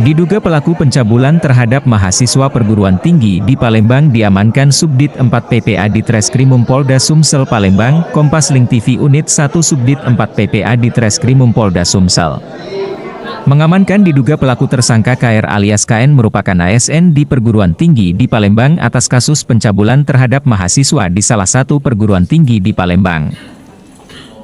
Diduga pelaku pencabulan terhadap mahasiswa perguruan tinggi di Palembang diamankan Subdit 4 PPA di Treskrimum Polda Sumsel Palembang, Kompas Link TV Unit 1 Subdit 4 PPA di Treskrimum Polda Sumsel. Mengamankan diduga pelaku tersangka KR alias KN merupakan ASN di perguruan tinggi di Palembang atas kasus pencabulan terhadap mahasiswa di salah satu perguruan tinggi di Palembang.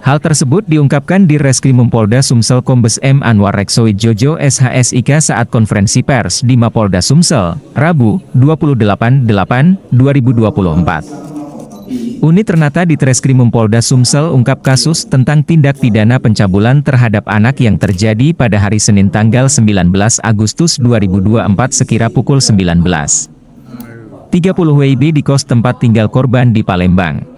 Hal tersebut diungkapkan di Reskrimum Polda Sumsel Kombes M. Anwar Reksoid Jojo SHSIK saat konferensi pers di Mapolda Sumsel, Rabu, 28/8/2024. Unit Ternata di Treskrimum Polda Sumsel ungkap kasus tentang tindak pidana pencabulan terhadap anak yang terjadi pada hari Senin tanggal 19 Agustus 2024 sekira pukul 19.30 WIB di kos tempat tinggal korban di Palembang.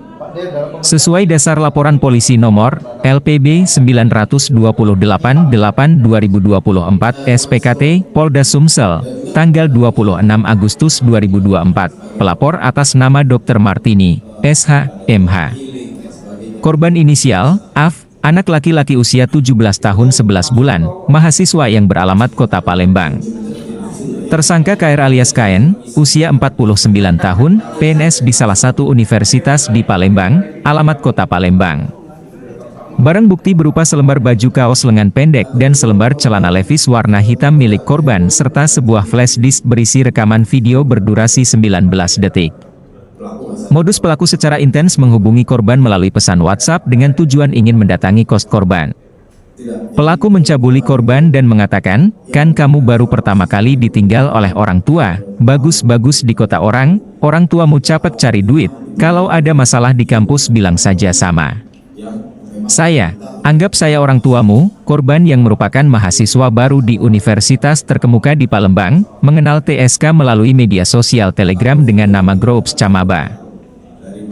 Sesuai dasar laporan polisi nomor LPB 928/8/2024 SPKT Polda Sumsel, tanggal 26 Agustus 2024, pelapor atas nama Dr. Martini, SH, MH. Korban inisial, AF, anak laki-laki usia 17 tahun 11 bulan, mahasiswa yang beralamat Kota Palembang. Tersangka KR alias KN, usia 49 tahun, PNS di salah satu universitas di Palembang, alamat Kota Palembang. Barang bukti berupa selembar baju kaos lengan pendek dan selembar celana levis warna hitam milik korban serta sebuah flash disk berisi rekaman video berdurasi 19 detik. Modus pelaku secara intens menghubungi korban melalui pesan WhatsApp dengan tujuan ingin mendatangi kos korban. Pelaku mencabuli korban dan mengatakan, "Kan kamu baru pertama kali ditinggal oleh orang tua, bagus-bagus di kota orang tuamu capek cari duit, kalau ada masalah di kampus bilang saja sama anggap saya orang tuamu." Korban yang merupakan mahasiswa baru di universitas terkemuka di Palembang, mengenal TSK melalui media sosial Telegram dengan nama Groups Camaba.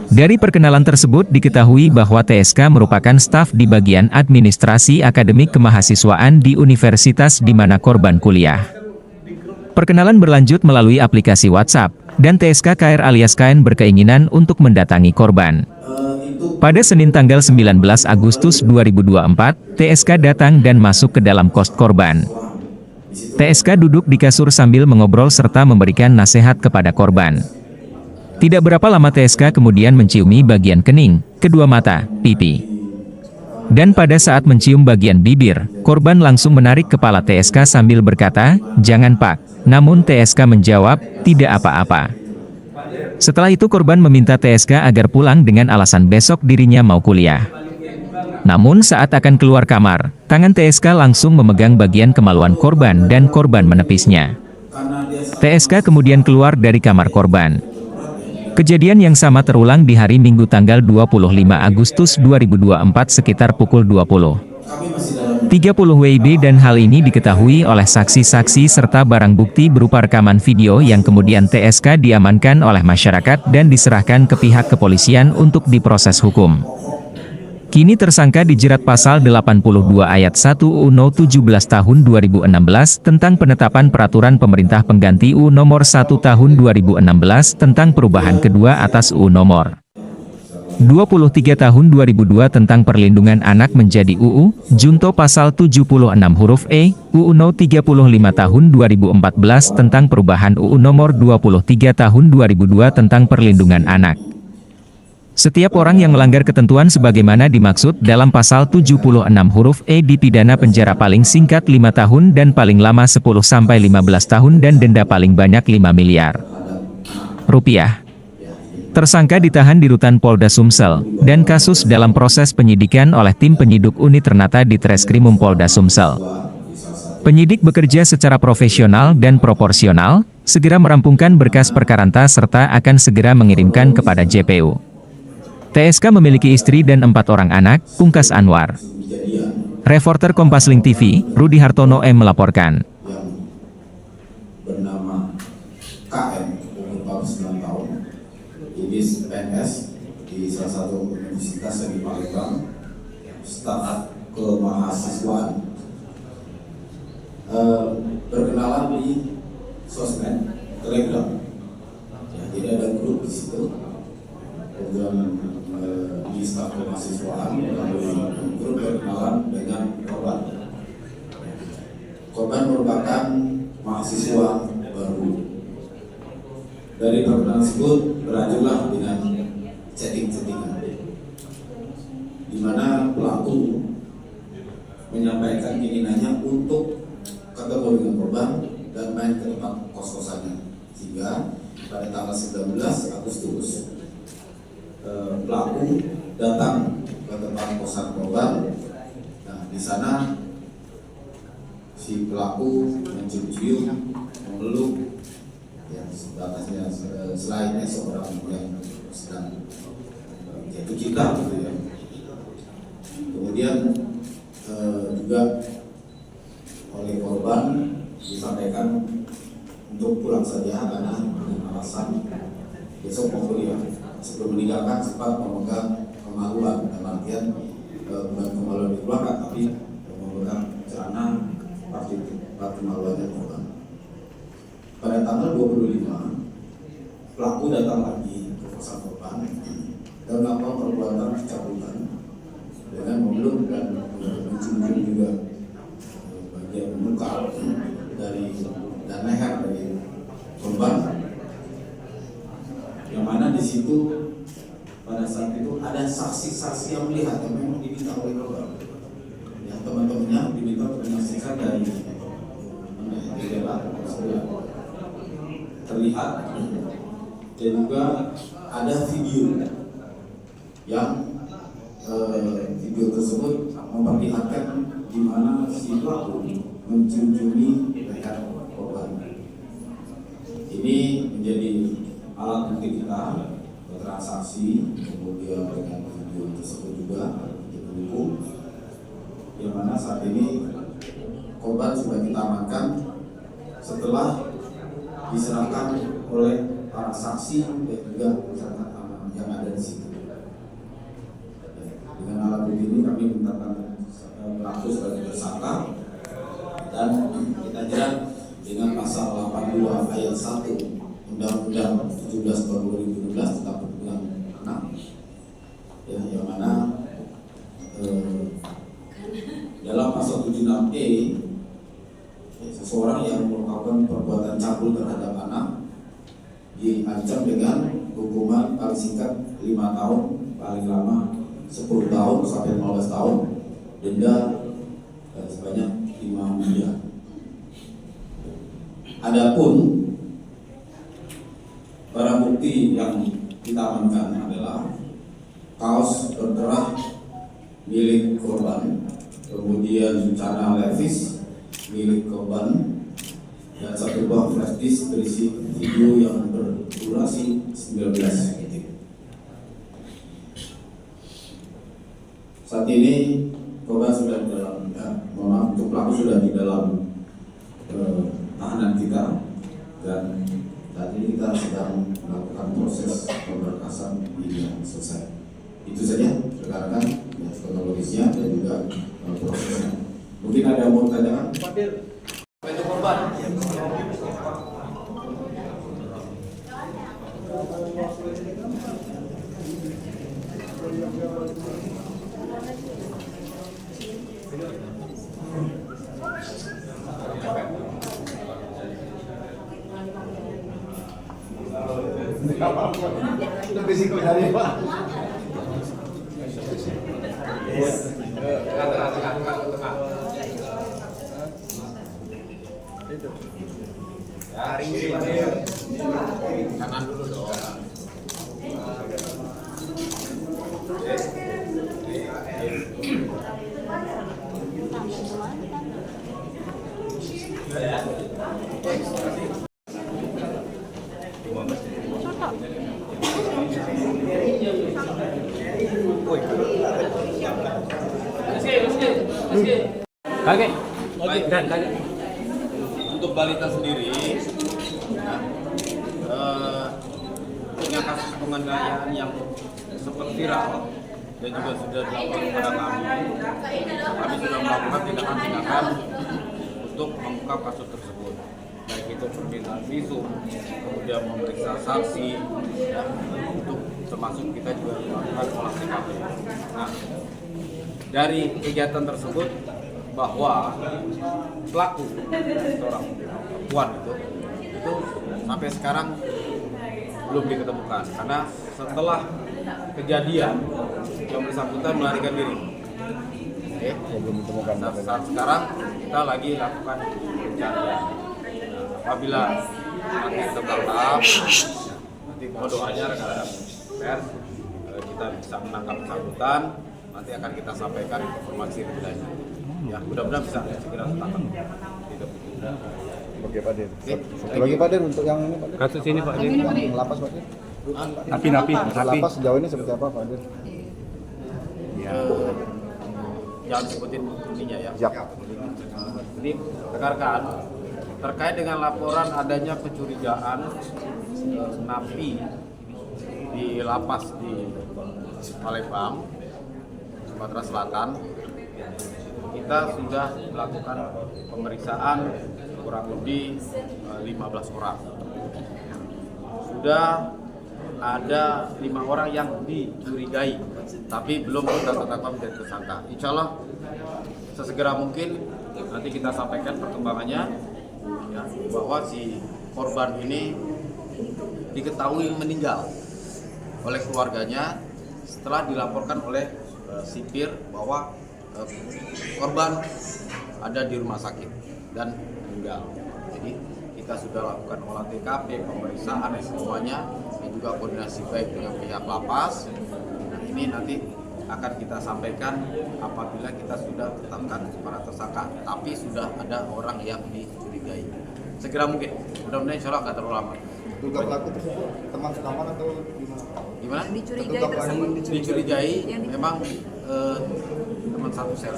Dari perkenalan tersebut diketahui bahwa TSK merupakan staf di bagian administrasi akademik kemahasiswaan di universitas di mana korban kuliah. Perkenalan berlanjut melalui aplikasi WhatsApp, dan TSK KR alias KN berkeinginan untuk mendatangi korban. Pada Senin tanggal 19 Agustus 2024, TSK datang dan masuk ke dalam kos korban. TSK duduk di kasur sambil mengobrol serta memberikan nasihat kepada korban. Tidak berapa lama TSK kemudian menciumi bagian kening, kedua mata, pipi. Dan pada saat mencium bagian bibir, korban langsung menarik kepala TSK sambil berkata, "Jangan Pak." Namun TSK menjawab, "Tidak apa-apa." Setelah itu korban meminta TSK agar pulang dengan alasan besok dirinya mau kuliah. Namun saat akan keluar kamar, tangan TSK langsung memegang bagian kemaluan korban dan korban menepisnya. TSK kemudian keluar dari kamar korban. Kejadian yang sama terulang di hari Minggu tanggal 25 Agustus 2024 sekitar pukul 20.30 WIB dan hal ini diketahui oleh saksi-saksi serta barang bukti berupa rekaman video yang kemudian TSK diamankan oleh masyarakat dan diserahkan ke pihak kepolisian untuk diproses hukum. Kini tersangka dijerat pasal 82 ayat 1 UU No 17 tahun 2016 tentang penetapan peraturan pemerintah pengganti UU Nomor 1 tahun 2016 tentang perubahan kedua atas UU Nomor 23 tahun 2002 tentang perlindungan anak menjadi UU Junto pasal 76 huruf E, UU No 35 tahun 2014 tentang perubahan UU Nomor 23 tahun 2002 tentang perlindungan anak. Setiap orang yang melanggar ketentuan sebagaimana dimaksud dalam pasal 76 huruf E dipidana penjara paling singkat 5 tahun dan paling lama 10-15 tahun dan denda paling banyak 5 miliar rupiah. Tersangka ditahan di Rutan Polda Sumsel, dan kasus dalam proses penyidikan oleh tim penyidik unit Ternata di Treskrimum Polda Sumsel. Penyidik bekerja secara profesional dan proporsional, segera merampungkan berkas perkaranta serta akan segera mengirimkan kepada JPU. TSK memiliki istri dan 4 orang anak, pungkas Anwar. Reporter Kompas Link TV, Rudi Hartono M melaporkan. Bernama KM, umur 49 tahun, ini PNS di salah satu universitas di Palembang, staf kemahasiswaan. Berkenalan di sosmed, Telegram. Ya, jadi ada grup di situ. Kemudian di staf kemahasiswaan melalui grup berkenalan dengan korban. Korban merupakan mahasiswa baru. Dari perkenalan tersebut berlanjutlah dengan chatting-chattingan, di mana pelaku menyampaikan keinginannya untuk ketemu dengan korban dan main ke tempat kos-kosannya. Sehingga pada tanggal 19 Agustus pelaku datang ke tempat kosan korban. Nah, di sana si pelaku mencium-cium, memeluk, yang sebatasnya selainnya seorang yang sedang jatuh cinta, gitu ya. Kemudian juga oleh korban disampaikan untuk pulang saja karena dengan alasan besok mau kuliah. Sebelum meninggalkan sempat memegang kemaluan, dalam artian bukan kemaluan di keluarga, tapi memegang celana part kemaluannya korban. Pada tanggal 25, pelaku datang lagi ke kosan korban dan melakukan perbuatan pencabulan dengan memeluk dan mencium juga bagian muka dari dan leher dari korban, yang mana di situ pada saat itu ada saksi-saksi yang melihat yang memang diminta oleh korban. Ya, teman-temannya diminta untuk menyaksikan dari terlihat, dan juga ada video yang video tersebut memperlihatkan di mana si pelaku mencium-ciumi leher korban. Ini menjadi alat bukti kita, transaksi, kemudian dengan video tersebut juga mendukung, yang mana saat ini korban sudah kita amankan setelah diserahkan oleh para saksi dan juga masyarakat yang ada di situ. Dengan alat bukti ini kami menetapkan pelaku sebagai tersangka dan kita jerat dengan pasal 82 ayat 1 Undang-Undang 17 tahun 2016 tentang perlindungan anak, ya, yang mana dalam pasal 76E seseorang yang melakukan perbuatan cabul terhadap anak diancam dengan hukuman paling singkat 5 tahun, paling lama 10 tahun sampai 15 tahun, denda sebanyak 5 miliar. Adapun barang bukti yang kita amankan adalah kaos berkerah milik korban, kemudian celana levis milik korban, dan satu buah flash disk berisi video yang berdurasi 19 detik. Saat ini korban sudah di dalam, untuk pelaku sudah di dalam tahanan kita, dan saat ini kita sedang melakukan proses pemberkasan yang selesai. Itu saja rekan-rekan, ya, kronologisnya dan juga prosesnya. Mungkin ada yang mau tanyakan? Itu korban. Lebih singkat dari Pak. Kanan dulu dong. Kakek. Baik, dan untuk balita sendiri, punya kasus penganiayaan yang sempat viral dan juga sudah dilakukan kepada kami sudah melakukan tindakan-tindakan untuk mengungkap kasus tersebut, baik itu permintaan visum, kemudian memeriksa saksi, ya, untuk termasuk kita juga melakukan olah TKP. Nah, dari kegiatan tersebut bahwa pelaku seorang perempuan itu sampai sekarang belum diketemukan karena setelah kejadian yang bersangkutan melarikan diri. Oke. Belum ditemukan. Saat sekarang kita lagi lakukan pencarian. Apabila nanti tertangkap, nanti mohon doanya rekan-rekan pers kita bisa menangkap bersangkutan, nanti akan kita sampaikan informasi lebih lanjut. Ya, mudah-mudahan bisa segera tertangkap. Oke Pak Dir. Oke, Satu lagi Pak Dir untuk yang ini Pak Dir. Kasus ini Pak Dir. Yang lapas Pak Dir. Napi. Lapas sejauh ini seperti apa Pak Dir? Ya. Jangan sebutin ininya ya. Siap. Jadi rekan-rekan terkait dengan laporan adanya kecurigaan napi di lapas di Palembang, Sumatera Selatan, kita sudah melakukan pemeriksaan kurang lebih 15 orang. Sudah ada 5 orang yang dicurigai, tapi belum kita tetapkan menjadi tersangka. Insya Allah sesegera mungkin nanti kita sampaikan perkembangannya, ya, bahwa si korban ini diketahui meninggal oleh keluarganya setelah dilaporkan oleh sipir bahwa korban ada di rumah sakit dan meninggal. Jadi kita sudah lakukan olah TKP, pemeriksaan semuanya, dan juga koordinasi baik dengan pihak lapas. Nah, ini nanti akan kita sampaikan apabila kita sudah tetapkan para tersangka, tapi sudah ada orang yang dicurigai. Segera mungkin, mudah-mudahan insya Allah nggak terlalu lama. Duga pelaku tersebut teman sekaman atau Gimana? Dicurigai tersebut Dicurigai memang teman satu sel.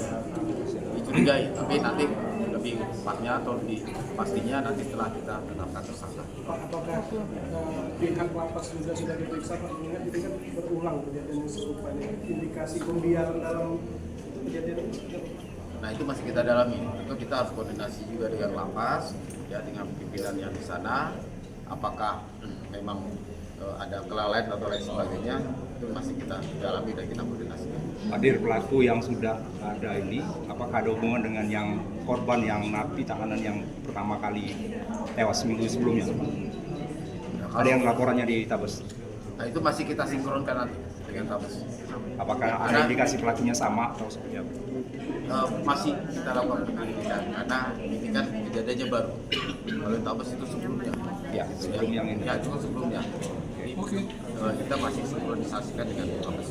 Dicurigai, tapi nanti lebih tepatnya atau lebih pastinya nanti setelah kita tetapkan tersangka. Pak, apakah pihak lapas juga sudah diperiksa Pak? Mengingat ini kan berulang kejadian serupa ini. Indikasi pembiaran dalam kejadian itu. Nah itu masih kita dalami. Tentu kita harus koordinasi juga dengan lapas, ya dengan pimpinan yang di sana. Apakah memang ada kelalaian atau lain sebagainya, itu masih kita dalami dan kita koordinasi. Hadir pelaku yang sudah ada ini, apakah ada hubungan dengan yang korban yang napi tahanan yang pertama kali tewas seminggu sebelumnya? Ada yang laporannya di Tabes. Nah itu masih kita sinkronkan nanti dengan Tabes. Apakah ada indikasi pelakunya sama atau seperti apa? Masih kita lakukan penyelidikan karena ini kan kejadiannya baru. Kalau Tabes itu sebelumnya. Ya, sebelum yang ini. Ya, cuma sebelumnya. Jadi, kita masih sinkronisasikan dengan Tabes.